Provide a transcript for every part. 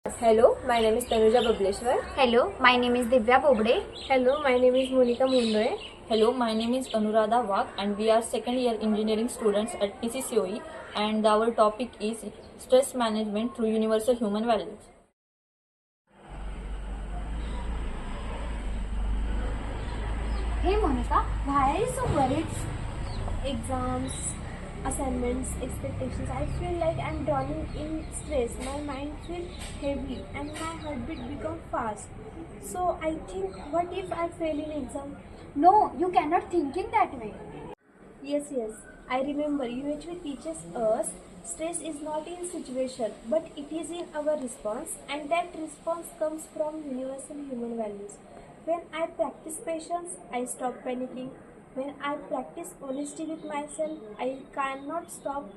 Hello, my name is Tanuja Bableshwar. Hello, my name is Divya Bobde. Hello, my name is Monica Mundoe. Hello, my name is Anuradha Wag and we are second year engineering students at PCCOE and our topic is stress management through universal human values. Hey Monica, why are you so worried? Exams, assignments, expectations. I feel like I'm drowning in stress. My mind feels heavy and my heartbeat become fast. So I think, what if I fail in exam? No, you cannot think in that way. Yes. I remember UHV teaches us stress is not in situation, but it is in our response, and that response comes from universal human values. When I practice patience, I stop panicking. When I practice honesty with myself, I cannot stop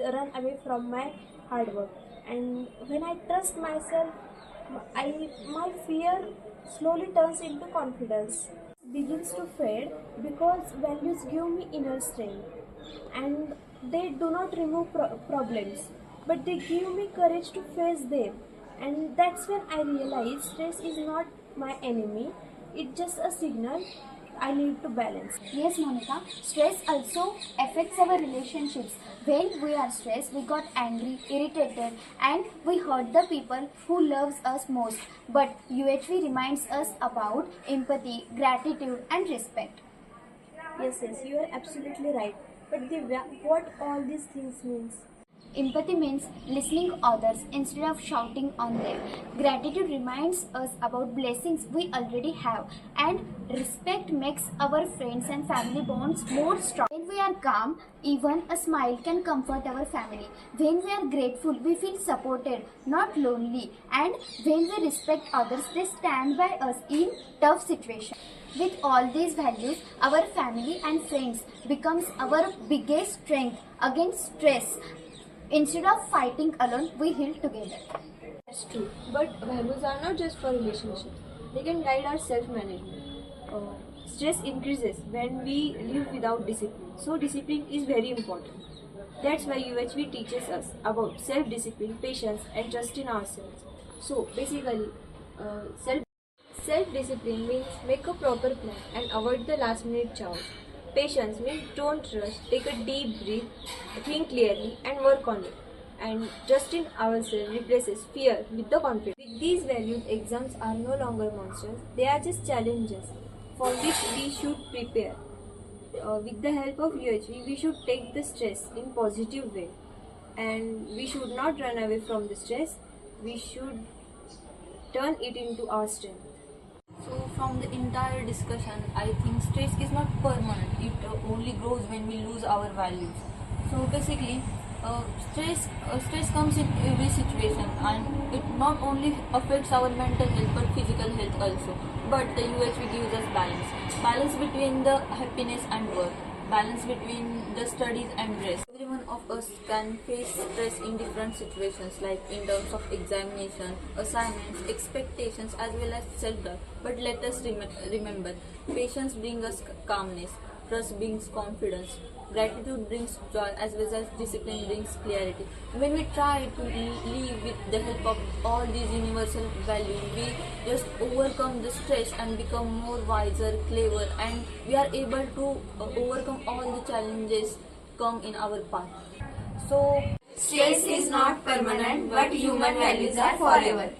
run away from my hard work. And when I trust myself, my fear slowly turns into confidence. Begins to fade because values give me inner strength, and they do not remove problems, but they give me courage to face them. And that's when I realize stress is not my enemy, it's just a signal I need to balance. Yes, Monica, stress also affects our relationships. When we are stressed, we got angry, irritated, and we hurt the people who loves us most. But UHV reminds us about empathy, gratitude, and respect. Yes, you are absolutely right. But Divya, what all these things means? Empathy means listening others instead of shouting on them. Gratitude reminds us about blessings we already have, and respect makes our friends and family bonds more strong. When we are calm, even a smile can comfort our family. When we are grateful, we feel supported, not lonely. And when we respect others, they stand by us in tough situations. With all these values, our family and friends becomes our biggest strength against stress. Instead of fighting alone, we heal together. That's true. But values are not just for relationships. They can guide our self-management. Stress increases when we live without discipline. So discipline is very important. That's why UHV teaches us about self-discipline, patience, and trust in ourselves. So basically, self-discipline means make a proper plan and avoid the last-minute chaos. Patience means don't rush, take a deep breath, think clearly, and work on it. And trust in ourselves replaces fear with the confidence. With these values, exams are no longer monsters, they are just challenges for which we should prepare. With the help of UHV, we should take the stress in positive way, and we should not run away from the stress. We should turn it into our strength. So from the entire discussion, I think stress is not permanent. It only grows when we lose our values. So basically, stress comes in every situation and it not only affects our mental health but physical health also. But the UHV gives us balance between the happiness and work, balance between the studies and rest. Every one of us can face stress in different situations, like in terms of examination, assignments, expectations, as well as self-doubt. But let us remember, patience brings us calmness, trust brings confidence, gratitude brings joy, as well as discipline brings clarity. When we try to live with the help of all these universal values, we just overcome the stress and become more wiser, clever, and we are able to overcome all the challenges come in our path. So Stress is not permanent, but human values are forever.